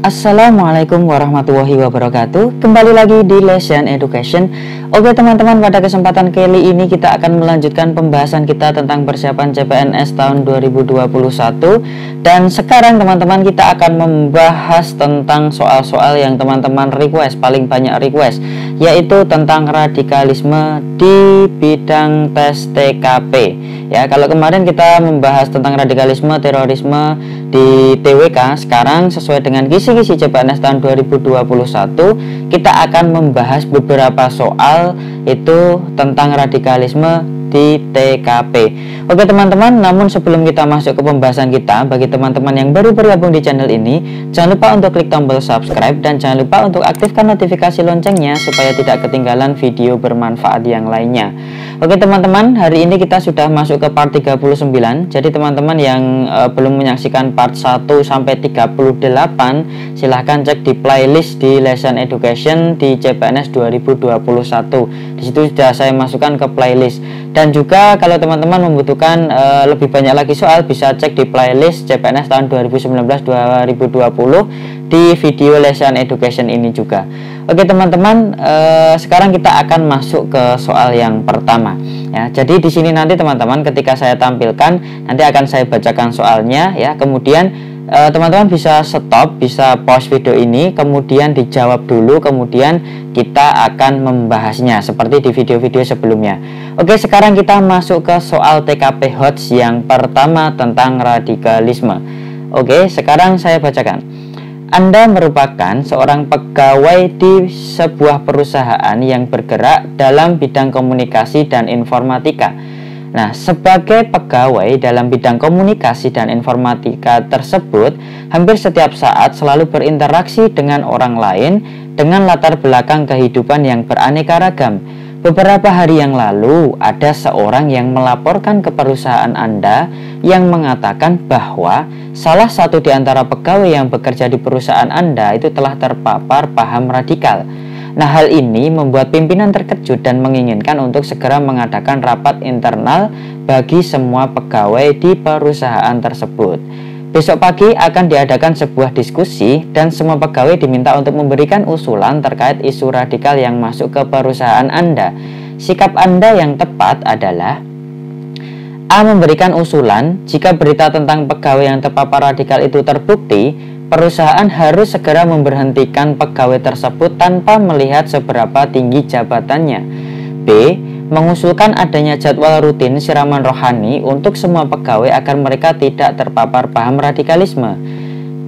Assalamualaikum warahmatullahi wabarakatuh. Kembali lagi di Lesson Education. Oke teman-teman, pada kesempatan kali ini kita akan melanjutkan pembahasan kita tentang persiapan CPNS tahun 2021. Dan sekarang teman-teman kita akan membahas tentang soal-soal yang teman-teman request, paling banyak request, yaitu tentang radikalisme di bidang tes TKP. Ya, kalau kemarin kita membahas tentang radikalisme, terorisme di TWK, sekarang sesuai dengan kisi-kisi CPNS tahun 2021 kita akan membahas beberapa soal itu tentang radikalisme di TKP. Oke teman-teman, namun sebelum kita masuk ke pembahasan kita, bagi teman-teman yang baru bergabung di channel ini, jangan lupa untuk klik tombol subscribe dan jangan lupa untuk aktifkan notifikasi loncengnya supaya tidak ketinggalan video bermanfaat yang lainnya. Oke teman-teman, hari ini kita sudah masuk ke part 39. Jadi teman-teman yang belum menyaksikan part 1 sampai 38, silahkan cek di playlist di Lesson Education di CPNS 2021. Di situ sudah saya masukkan ke playlist. Dan juga kalau teman-teman membutuhkan lebih banyak lagi soal, bisa cek di playlist CPNS tahun 2019-2020 di video Lesson Education ini juga. Oke teman-teman, sekarang kita akan masuk ke soal yang pertama. Ya, jadi di sini nanti teman-teman ketika saya tampilkan nanti akan saya bacakan soalnya ya. Kemudian teman-teman bisa stop, bisa pause video ini, kemudian dijawab dulu, kemudian kita akan membahasnya seperti di video-video sebelumnya. Oke, sekarang kita masuk ke soal TKP HOTS yang pertama tentang radikalisme. Oke, sekarang saya bacakan. Anda merupakan seorang pegawai di sebuah perusahaan yang bergerak dalam bidang komunikasi dan informatika. Nah, sebagai pegawai dalam bidang komunikasi dan informatika tersebut, hampir setiap saat selalu berinteraksi dengan orang lain dengan latar belakang kehidupan yang beraneka ragam. Beberapa hari yang lalu, ada seorang yang melaporkan ke perusahaan Anda yang mengatakan bahwa salah satu di antara pegawai yang bekerja di perusahaan Anda itu telah terpapar paham radikal. Nah, hal ini membuat pimpinan terkejut dan menginginkan untuk segera mengadakan rapat internal bagi semua pegawai di perusahaan tersebut. Besok pagi akan diadakan sebuah diskusi dan semua pegawai diminta untuk memberikan usulan terkait isu radikal yang masuk ke perusahaan Anda. Sikap Anda yang tepat adalah A. Memberikan usulan, jika berita tentang pegawai yang terpapar radikal itu terbukti, perusahaan harus segera memberhentikan pegawai tersebut tanpa melihat seberapa tinggi jabatannya. B. Mengusulkan adanya jadwal rutin siraman rohani untuk semua pegawai agar mereka tidak terpapar paham radikalisme.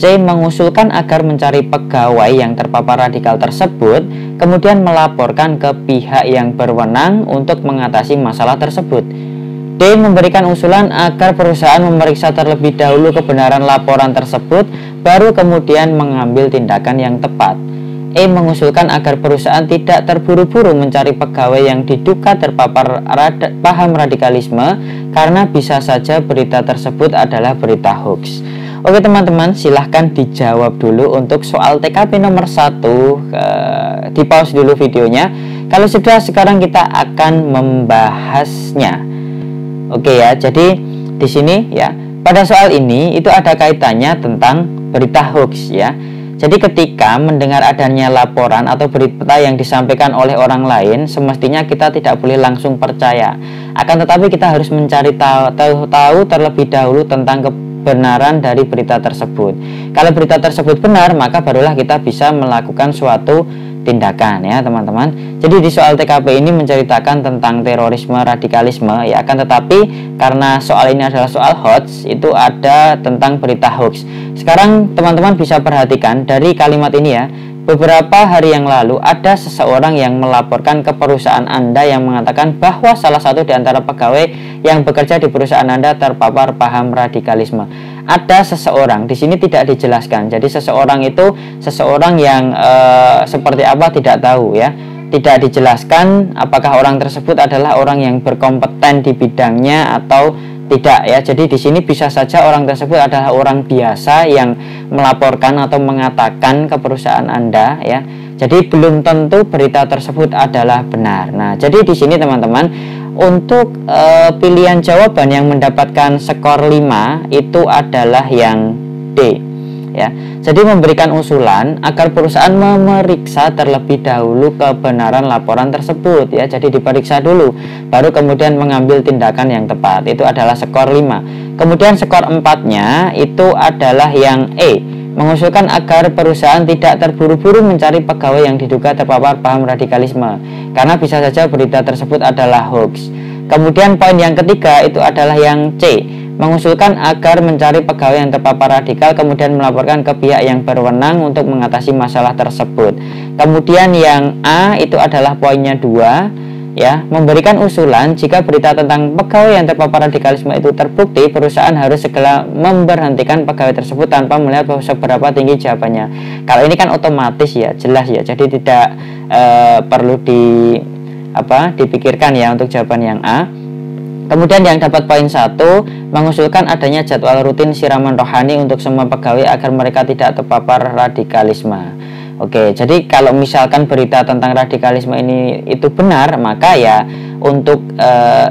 C. Mengusulkan agar mencari pegawai yang terpapar radikal tersebut, kemudian melaporkan ke pihak yang berwenang untuk mengatasi masalah tersebut. D. Memberikan usulan agar perusahaan memeriksa terlebih dahulu kebenaran laporan tersebut, baru kemudian mengambil tindakan yang tepat. E. Mengusulkan agar perusahaan tidak terburu-buru mencari pegawai yang diduga terpapar paham radikalisme karena bisa saja berita tersebut adalah berita hoax. Oke teman-teman, silahkan dijawab dulu untuk soal TKP nomor 1. Di pause dulu videonya. Kalau sudah, sekarang kita akan membahasnya. Oke ya, jadi di sini ya, pada soal ini itu ada kaitannya tentang berita hoax ya. Jadi ketika mendengar adanya laporan atau berita yang disampaikan oleh orang lain, semestinya kita tidak boleh langsung percaya. Akan tetapi kita harus mencari tahu terlebih dahulu tentang kebenaran dari berita tersebut. Kalau berita tersebut benar, maka barulah kita bisa melakukan suatu tindakan ya teman-teman. Jadi di soal TKP ini menceritakan tentang terorisme, radikalisme ya, akan tetapi karena soal ini adalah soal HOTS, itu ada tentang berita hoax. Sekarang teman-teman bisa perhatikan dari kalimat ini ya. Beberapa hari yang lalu ada seseorang yang melaporkan ke perusahaan Anda yang mengatakan bahwa salah satu di antara pegawai yang bekerja di perusahaan Anda terpapar paham radikalisme. Ada seseorang, di sini tidak dijelaskan. Jadi seseorang itu seseorang yang seperti apa tidak tahu ya. Tidak dijelaskan apakah orang tersebut adalah orang yang berkompeten di bidangnya atau tidak ya. Jadi di sini bisa saja orang tersebut adalah orang biasa yang melaporkan atau mengatakan ke perusahaan Anda ya. Jadi belum tentu berita tersebut adalah benar. Nah, jadi di sini teman-teman, untuk pilihan jawaban yang mendapatkan skor 5 itu adalah yang D. ya. Jadi memberikan usulan agar perusahaan memeriksa terlebih dahulu kebenaran laporan tersebut ya. Jadi diperiksa dulu baru kemudian mengambil tindakan yang tepat. Itu adalah skor 5. Kemudian skor 4-nya itu adalah yang E, mengusulkan agar perusahaan tidak terburu-buru mencari pegawai yang diduga terpapar paham radikalisme karena bisa saja berita tersebut adalah hoax. Kemudian poin yang ketiga itu adalah yang C, mengusulkan agar mencari pegawai yang terpapar radikal kemudian melaporkan ke pihak yang berwenang untuk mengatasi masalah tersebut. Kemudian yang A itu adalah poinnya 2 ya, memberikan usulan jika berita tentang pegawai yang terpapar radikalisme itu terbukti, perusahaan harus segera memberhentikan pegawai tersebut tanpa melihat seberapa tinggi jawabannya. Kalau ini kan otomatis ya, jelas ya, jadi tidak perlu dipikirkan ya untuk jawaban yang A. Kemudian yang dapat poin 1, mengusulkan adanya jadwal rutin siraman rohani untuk semua pegawai agar mereka tidak terpapar radikalisme. Oke, jadi kalau misalkan berita tentang radikalisme ini itu benar, maka ya untuk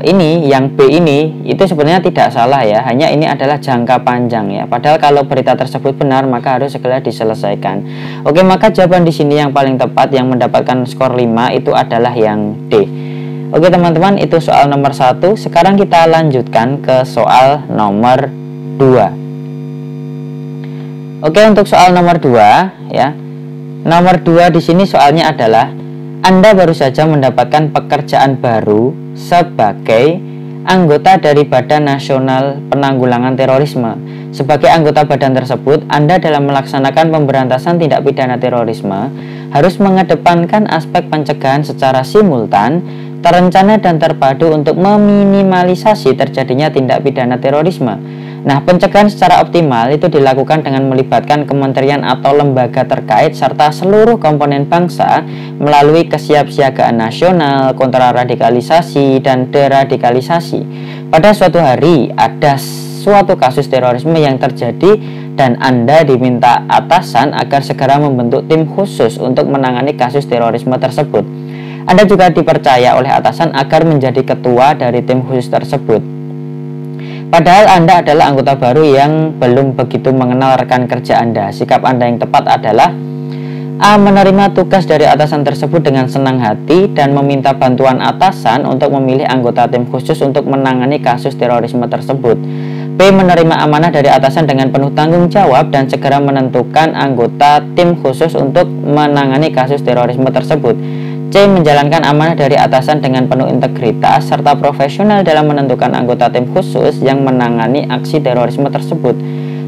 ini yang B ini itu sebenarnya tidak salah ya, hanya ini adalah jangka panjang ya. Padahal kalau berita tersebut benar maka harus segera diselesaikan. Oke, maka jawaban di sini yang paling tepat yang mendapatkan skor 5 itu adalah yang D. Oke teman-teman, itu soal nomor 1. Sekarang kita lanjutkan ke soal nomor 2. Oke, untuk soal nomor 2 ya. Nomor 2 di sini soalnya adalah Anda baru saja mendapatkan pekerjaan baru sebagai anggota dari Badan Nasional Penanggulangan Terorisme. Sebagai anggota badan tersebut, Anda dalam melaksanakan pemberantasan tindak pidana terorisme harus mengedepankan aspek pencegahan secara simultan, terencana dan terpadu untuk meminimalisasi terjadinya tindak pidana terorisme. Nah, pencegahan secara optimal itu dilakukan dengan melibatkan kementerian atau lembaga terkait serta seluruh komponen bangsa melalui kesiapsiagaan nasional, kontraradikalisasi, dan deradikalisasi. Pada suatu hari ada suatu kasus terorisme yang terjadi dan Anda diminta atasan agar segera membentuk tim khusus untuk menangani kasus terorisme tersebut. Anda juga dipercaya oleh atasan agar menjadi ketua dari tim khusus tersebut. Padahal Anda adalah anggota baru yang belum begitu mengenal rekan kerja Anda. Sikap Anda yang tepat adalah A. Menerima tugas dari atasan tersebut dengan senang hati dan meminta bantuan atasan untuk memilih anggota tim khusus untuk menangani kasus terorisme tersebut. B. Menerima amanah dari atasan dengan penuh tanggung jawab dan segera menentukan anggota tim khusus untuk menangani kasus terorisme tersebut. C. Menjalankan amanah dari atasan dengan penuh integritas serta profesional dalam menentukan anggota tim khusus yang menangani aksi terorisme tersebut.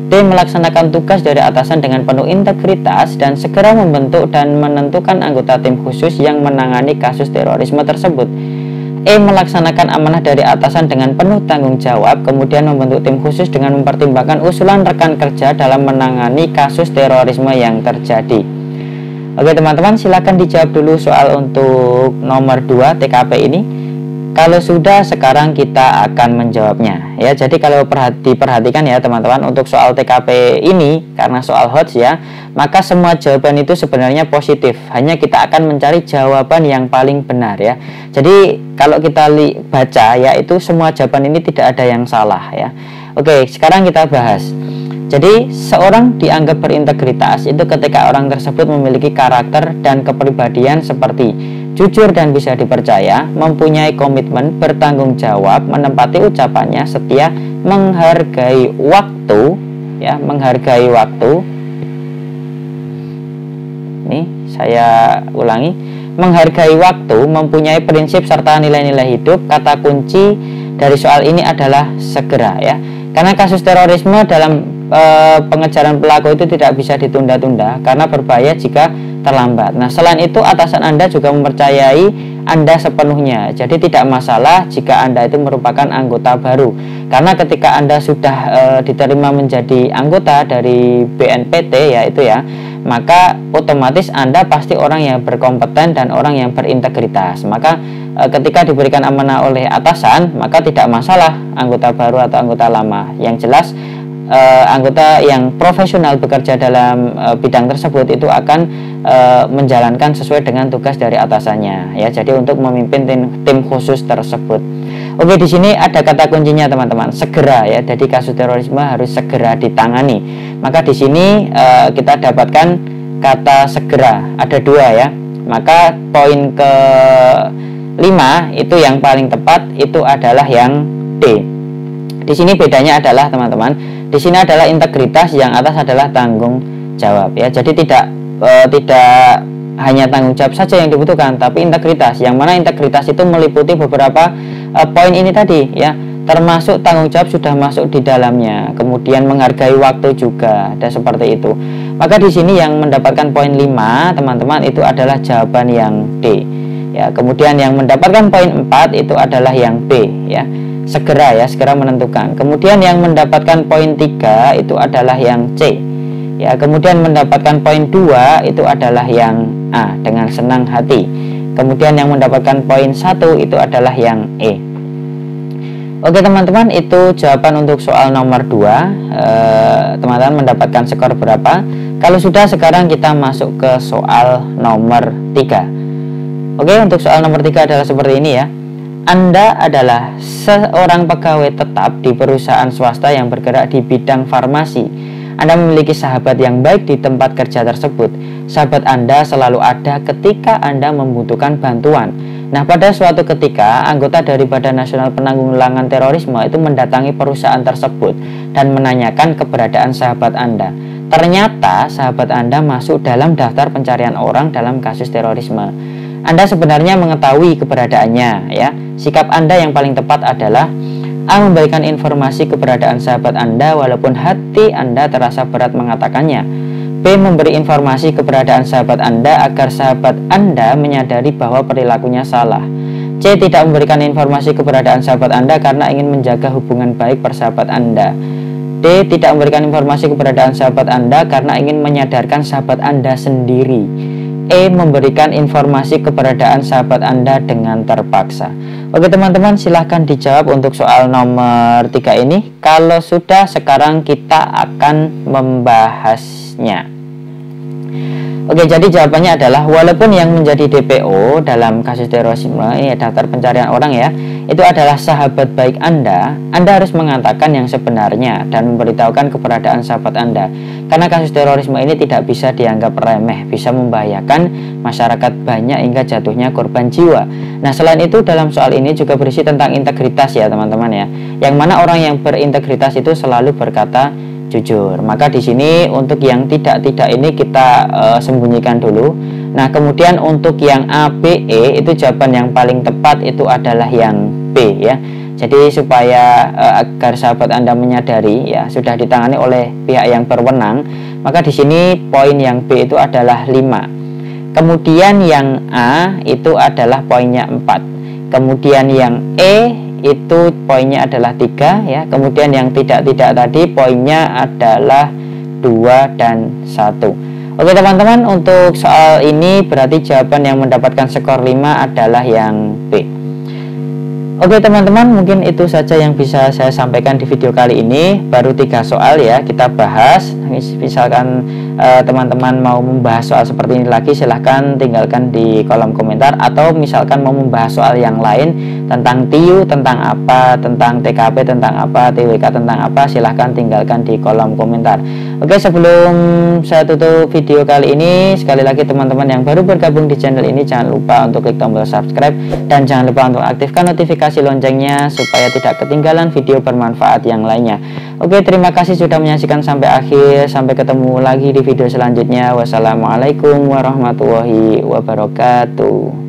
D. Melaksanakan tugas dari atasan dengan penuh integritas dan segera membentuk dan menentukan anggota tim khusus yang menangani kasus terorisme tersebut. E. Melaksanakan amanah dari atasan dengan penuh tanggung jawab, kemudian membentuk tim khusus dengan mempertimbangkan usulan rekan kerja dalam menangani kasus terorisme yang terjadi. Oke teman-teman, silakan dijawab dulu soal untuk nomor 2 TKP ini. Kalau sudah, sekarang kita akan menjawabnya ya. Jadi kalau diperhatikan ya teman-teman, untuk soal TKP ini karena soal HOTS ya, maka semua jawaban itu sebenarnya positif. Hanya kita akan mencari jawaban yang paling benar ya. Jadi kalau kita baca ya, itu semua jawaban ini tidak ada yang salah ya. Oke, sekarang kita bahas. Jadi seorang dianggap berintegritas itu ketika orang tersebut memiliki karakter dan kepribadian seperti jujur dan bisa dipercaya, mempunyai komitmen, bertanggung jawab, menempati ucapannya, setia, menghargai waktu ya, menghargai waktu. Nih, saya ulangi. Menghargai waktu, mempunyai prinsip serta nilai-nilai hidup. Kata kunci dari soal ini adalah segera ya. Karena kasus terorisme dalam pengejaran pelaku itu tidak bisa ditunda-tunda karena berbahaya jika terlambat. Nah, selain itu atasan Anda juga mempercayai Anda sepenuhnya. Jadi tidak masalah jika Anda itu merupakan anggota baru. Karena ketika Anda sudah diterima menjadi anggota dari BNPT ya itu ya, maka otomatis Anda pasti orang yang berkompeten dan orang yang berintegritas. Maka ketika diberikan amanah oleh atasan, maka tidak masalah anggota baru atau anggota lama. Yang jelas anggota yang profesional bekerja dalam bidang tersebut itu akan menjalankan sesuai dengan tugas dari atasannya ya. Jadi untuk memimpin tim khusus tersebut. Oke, di sini ada kata kuncinya teman-teman, segera ya. Jadi kasus terorisme harus segera ditangani. Maka di sini kita dapatkan kata segera ada 2 ya. Maka poin ke-5 itu yang paling tepat itu adalah yang D. Di sini bedanya adalah teman-teman, di sini adalah integritas, yang atas adalah tanggung jawab ya. Jadi tidak hanya tanggung jawab saja yang dibutuhkan, tapi integritas, yang mana integritas itu meliputi beberapa poin ini tadi ya, termasuk tanggung jawab sudah masuk di dalamnya, kemudian menghargai waktu juga, dan seperti itu. Maka di sini yang mendapatkan poin 5 teman-teman itu adalah jawaban yang D ya. Kemudian yang mendapatkan poin 4 itu adalah yang B ya, segera ya, segera menentukan. Kemudian yang mendapatkan poin 3 itu adalah yang C ya. Kemudian mendapatkan poin 2 itu adalah yang A, dengan senang hati. Kemudian yang mendapatkan poin 1 itu adalah yang E. Oke teman-teman, itu jawaban untuk soal nomor 2. Teman-teman mendapatkan skor berapa? Kalau sudah, sekarang kita masuk ke soal nomor 3. Oke, untuk soal nomor 3 adalah seperti ini ya. Anda adalah seorang pegawai tetap di perusahaan swasta yang bergerak di bidang farmasi. Anda memiliki sahabat yang baik di tempat kerja tersebut. Sahabat Anda selalu ada ketika Anda membutuhkan bantuan. Nah, pada suatu ketika, anggota dari Badan Nasional Penanggulangan Terorisme itu mendatangi perusahaan tersebut dan menanyakan keberadaan sahabat Anda. Ternyata sahabat Anda masuk dalam daftar pencarian orang dalam kasus terorisme. Anda sebenarnya mengetahui keberadaannya ya. Sikap Anda yang paling tepat adalah A. Memberikan informasi keberadaan sahabat Anda walaupun hati Anda terasa berat mengatakannya. B. Memberi informasi keberadaan sahabat Anda agar sahabat Anda menyadari bahwa perilakunya salah. C. Tidak memberikan informasi keberadaan sahabat Anda karena ingin menjaga hubungan baik persahabat Anda. D. Tidak memberikan informasi keberadaan sahabat Anda karena ingin menyadarkan sahabat Anda sendiri. E. Memberikan informasi keberadaan sahabat Anda dengan terpaksa. Oke teman-teman, silahkan dijawab untuk soal nomor 3 ini. Kalau sudah, sekarang kita akan membahasnya. Oke, jadi jawabannya adalah walaupun yang menjadi DPO dalam kasus terorisme ini daftar pencarian orang ya, itu adalah sahabat baik Anda harus mengatakan yang sebenarnya dan memberitahukan keberadaan sahabat Anda. Karena kasus terorisme ini tidak bisa dianggap remeh, bisa membahayakan masyarakat banyak hingga jatuhnya korban jiwa. Nah, selain itu dalam soal ini juga berisi tentang integritas ya teman-teman ya. Yang mana orang yang berintegritas itu selalu berkata jujur. Maka di sini untuk yang tidak ini kita sembunyikan dulu. Nah, kemudian untuk yang A, B, E itu jawaban yang paling tepat itu adalah yang B ya. Jadi supaya agar sahabat Anda menyadari ya sudah ditangani oleh pihak yang berwenang, maka di sini poin yang B itu adalah 5. Kemudian yang A itu adalah poinnya 4. Kemudian yang E itu poinnya adalah 3 ya. Kemudian yang tidak tadi poinnya adalah 2 dan 1. Oke teman-teman, untuk soal ini berarti jawaban yang mendapatkan skor 5 adalah yang B. Oke teman-teman, mungkin itu saja yang bisa saya sampaikan di video kali ini. Baru 3 soal ya kita bahas. Misalkan teman-teman mau membahas soal seperti ini lagi, silahkan tinggalkan di kolom komentar. Atau misalkan mau membahas soal yang lain tentang TIU, tentang apa, tentang TKP, tentang apa, TWK, tentang apa, silahkan tinggalkan di kolom komentar. Oke, sebelum saya tutup video kali ini, sekali lagi teman-teman yang baru bergabung di channel ini, jangan lupa untuk klik tombol subscribe dan jangan lupa untuk aktifkan notifikasi loncengnya supaya tidak ketinggalan video bermanfaat yang lainnya. Oke, terima kasih sudah menyaksikan sampai akhir. Sampai ketemu lagi di video selanjutnya. Wassalamualaikum warahmatullahi wabarakatuh.